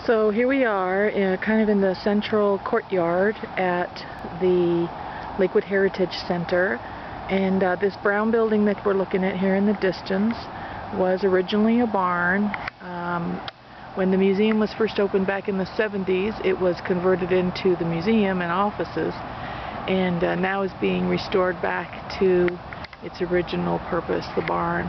So here we are, kind of in the central courtyard at the Lakewood Heritage Center, and this brown building that we're looking at here in the distance was originally a barn. When the museum was first opened back in the 70s, it was converted into the museum and offices, and now is being restored back to its original purpose, the barn.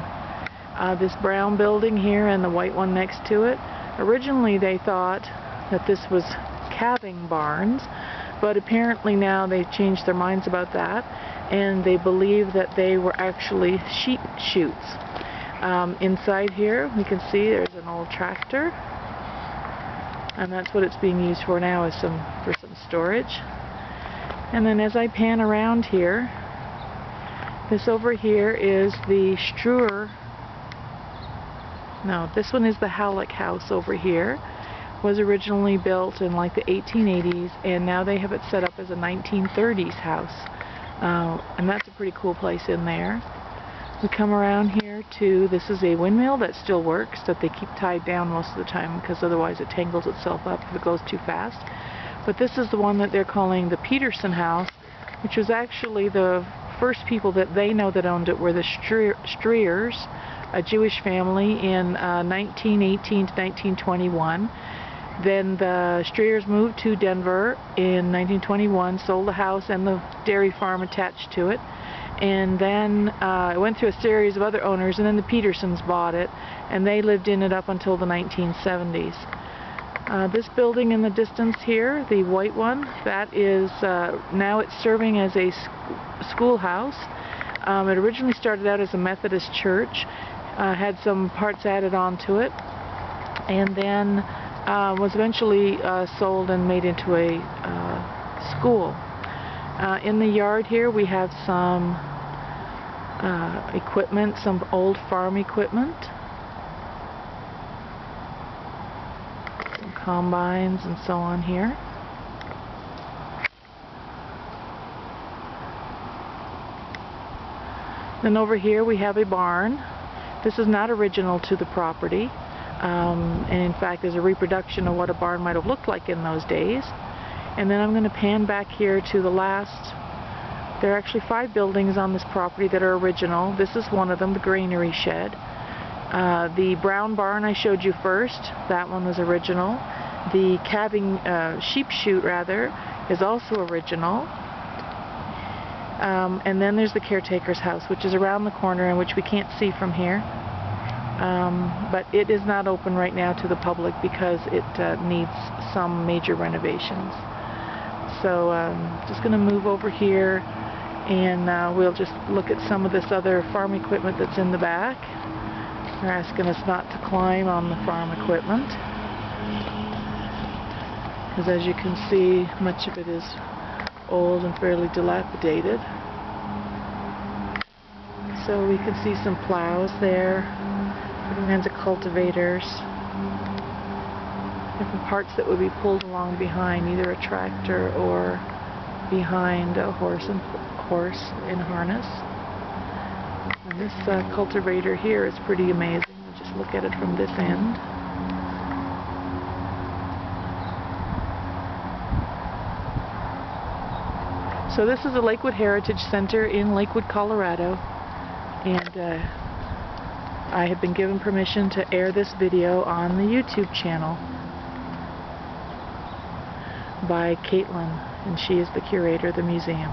This brown building here and the white one next to it, originally they thought that this was calving barns, but apparently now they've changed their minds about that, and they believe that they were actually sheep chutes. Inside here we can see there's an old tractor, and that's what it's being used for now, is for some storage. And then as I pan around here, this over here is the Struer. No, this one is the Halleck House over here. Was originally built in like the 1880s, and now they have it set up as a 1930s house. And that's a pretty cool place in there. We come around here to, this is a windmill that still works, that they keep tied down most of the time because otherwise it tangles itself up if it goes too fast. But this is the one that they're calling the Peterson House, which was actually the first people that they know that owned it were the Streers, a Jewish family in 1918 to 1921. Then the Streers moved to Denver in 1921, sold the house and the dairy farm attached to it, and then it went through a series of other owners, and then the Petersons bought it, and they lived in it up until the 1970s. This building in the distance here, the white one, that is now it's serving as a schoolhouse. It originally started out as a Methodist church, had some parts added onto it, and then was eventually sold and made into a school. In the yard here we have some equipment, some old farm equipment, some combines and so on here. Then over here we have a barn. This is not original to the property, and in fact is a reproduction of what a barn might have looked like in those days. And then I'm going to pan back here to the last. There are actually 5 buildings on this property that are original. This is one of them, the granary shed. The brown barn I showed you first, that one was original. The calving sheep chute rather is also original. And then there's the caretaker's house, which is around the corner and which we can't see from here. But it is not open right now to the public because it needs some major renovations. So just going to move over here, and we'll just look at some of this other farm equipment that's in the back. They're asking us not to climb on the farm equipment, because as you can see, much of it is old and fairly dilapidated. So we can see some plows there, different kinds of cultivators, different parts that would be pulled along behind either a tractor or behind a horse in harness. And this cultivator here is pretty amazing. We'll just look at it from this end. So this is the Lakewood Heritage Center in Lakewood, Colorado, and I have been given permission to air this video on the YouTube channel by Caitlin, and she is the curator of the museum.